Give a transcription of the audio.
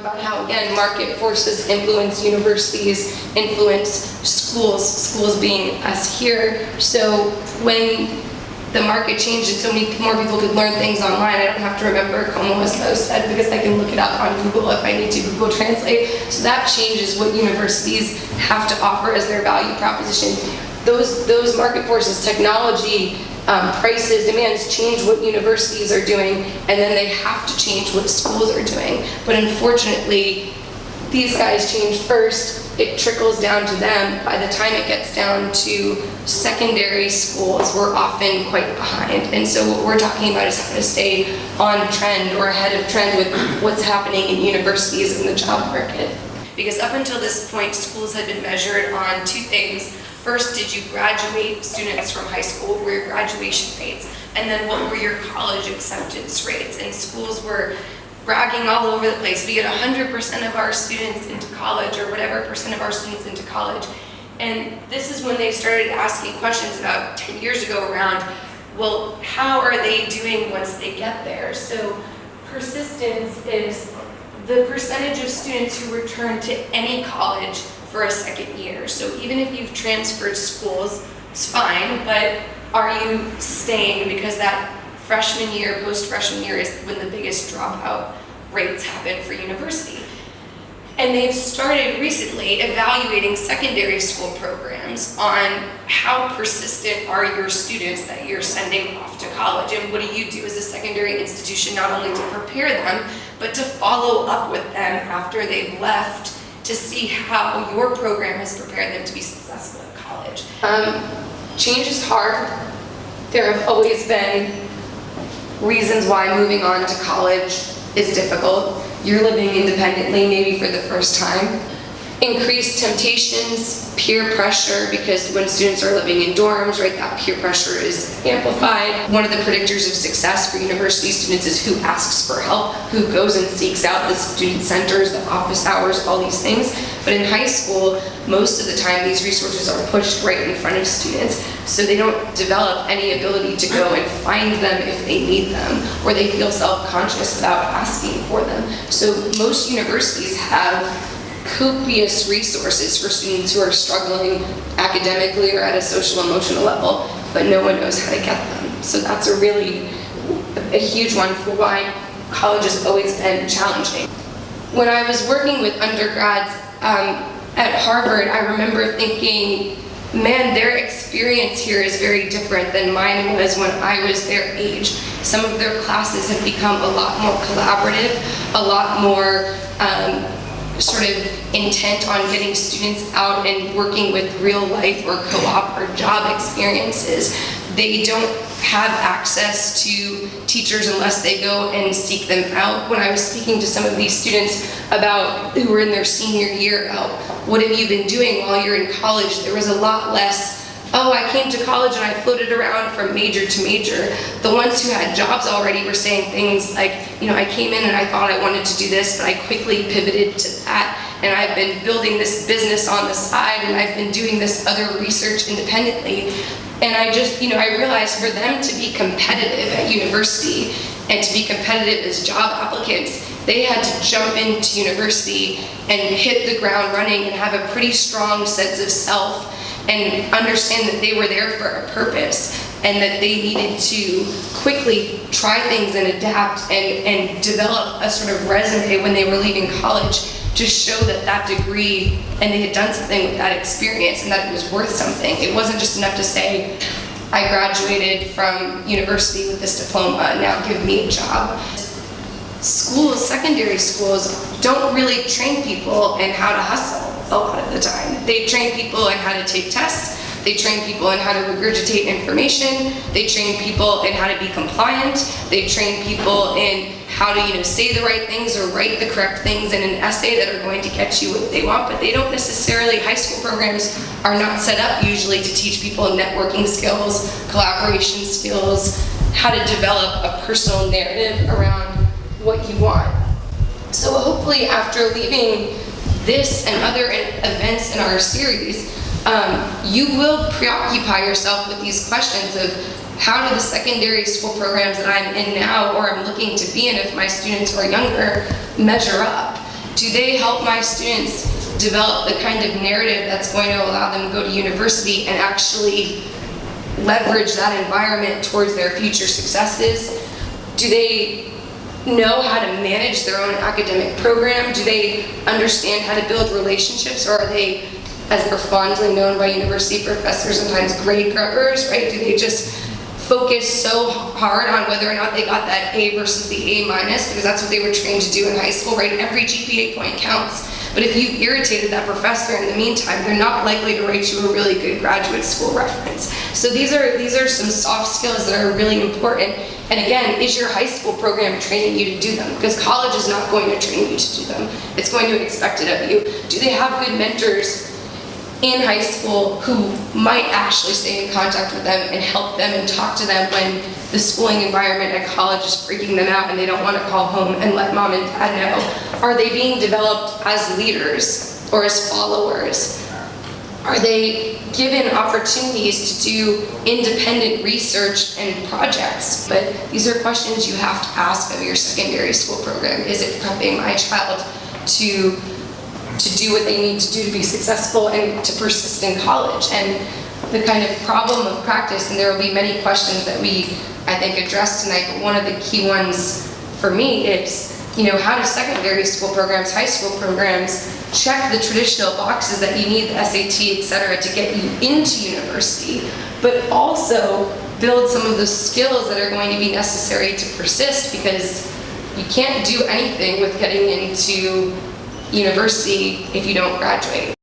about how, again, market forces influence universities, influence schools being us here. So when the market changed and so many more people could learn things online, I don't have to remember como esto said because I can look it up on Google if I need to Google Translate. So that changes what universities have to offer as their value proposition. Those market forces, technology, prices, demands change what universities are doing, and then they have to change what schools are doing. But unfortunately, these guys change first, it trickles down to them. By the time it gets down to secondary schools, we're often quite behind. And so what we're talking about is how to stay on trend or ahead of trend with what's happening in universities and the job market. Because up until this point, schools had been measured on two things. First, did you graduate students from high school? What were your graduation rates? And then what were your college acceptance rates? And schools were bragging all over the place. We get 100% of our students into college, or whatever percent of our students into college. And this is when they started asking questions about 10 years ago around, well, how are they doing once they get there? So persistence is the percentage of students who return to any college for a second year. So even if you've transferred schools, it's fine, but are you staying? Because that freshman year, post-freshman year is when the biggest dropout rates happen for university. And they've started recently evaluating secondary school programs on how persistent are your students that you're sending off to college, and what do you do as a secondary institution not only to prepare them, but to follow up with them after they've left to see how your program has prepared them to be successful in college. Change is hard. There have always been reasons why moving on to college is difficult. You're living independently, maybe for the first time. Increased temptations, peer pressure, because when students are living in dorms, right, that peer pressure is amplified. One of the predictors of success for university students is who asks for help, who goes and seeks out the student centers, the office hours, all these things. But in high school, most of the time, these resources are pushed right in front of students, so they don't develop any ability to go and find them if they need them, or they feel self-conscious about asking for them. So most universities have copious resources for students who are struggling academically or at a social emotional level, but no one knows how to get them. So that's a huge one for why college has always been challenging. When I was working with undergrads at Harvard, I remember thinking, man, their experience here is very different than mine was when I was their age. Some of their classes have become a lot more collaborative, a lot more sort of intent on getting students out and working with real life or co-op or job experiences. They don't have access to teachers unless they go and seek them out. When I was speaking to some of these students about who were in their senior year about what have you been doing while you're in college, there was a lot less, oh, I came to college and I floated around from major to major. The ones who had jobs already were saying things like, I came in and I thought I wanted to do this, but I quickly pivoted to that, and I've been building this business on the side, and I've been doing this other research independently. And I just, I realized for them to be competitive at university and to be competitive as job applicants, they had to jump into university and hit the ground running and have a pretty strong sense of self and understand that they were there for a purpose and that they needed to quickly try things and adapt and develop a sort of resume when they were leaving college to show that degree, and they had done something with that experience and that it was worth something. It wasn't just enough to say, I graduated from university with this diploma, now give me a job. Schools, secondary schools, don't really train people in how to hustle a lot of the time. They train people in how to take tests, they train people in how to regurgitate information, they train people in how to be compliant, they train people in how to say the right things or write the correct things in an essay that are going to get you what they want, but they don't necessarily, high school programs are not set up usually to teach people networking skills, collaboration skills, how to develop a personal narrative around what you want. So hopefully after leaving this and other events in our series, you will preoccupy yourself with these questions of how do the secondary school programs that I'm in now or I'm looking to be in if my students are younger measure up? Do they help my students develop the kind of narrative that's going to allow them to go to university and actually leverage that environment towards their future successes? Do they know how to manage their own academic program? Do they understand how to build relationships, or are they, as they're fondly known by university professors, sometimes grade grubbers, right? Do they just focus so hard on whether or not they got that A versus the A minus, because that's what they were trained to do in high school, right? Every GPA point counts. But if you irritated that professor in the meantime, they're not likely to write you a really good graduate school reference. So these are some soft skills that are really important. And again, is your high school program training you to do them? Because college is not going to train you to do them. It's going to expect it of you. Do they have good mentors in high school who might actually stay in contact with them and help them and talk to them when the schooling environment at college is freaking them out and they don't want to call home and let mom and dad know? Are they being developed as leaders or as followers? Are they given opportunities to do independent research and projects? But these are questions you have to ask of your secondary school program. Is it prepping my child to do what they need to do to be successful and to persist in college? And the kind of problem of practice, and there will be many questions that we, I think, address tonight, but one of the key ones for me is, how do secondary school programs, high school programs, check the traditional boxes that you need, the SAT, et cetera, to get you into university, but also build some of the skills that are going to be necessary to persist, because you can't do anything with getting into university if you don't graduate.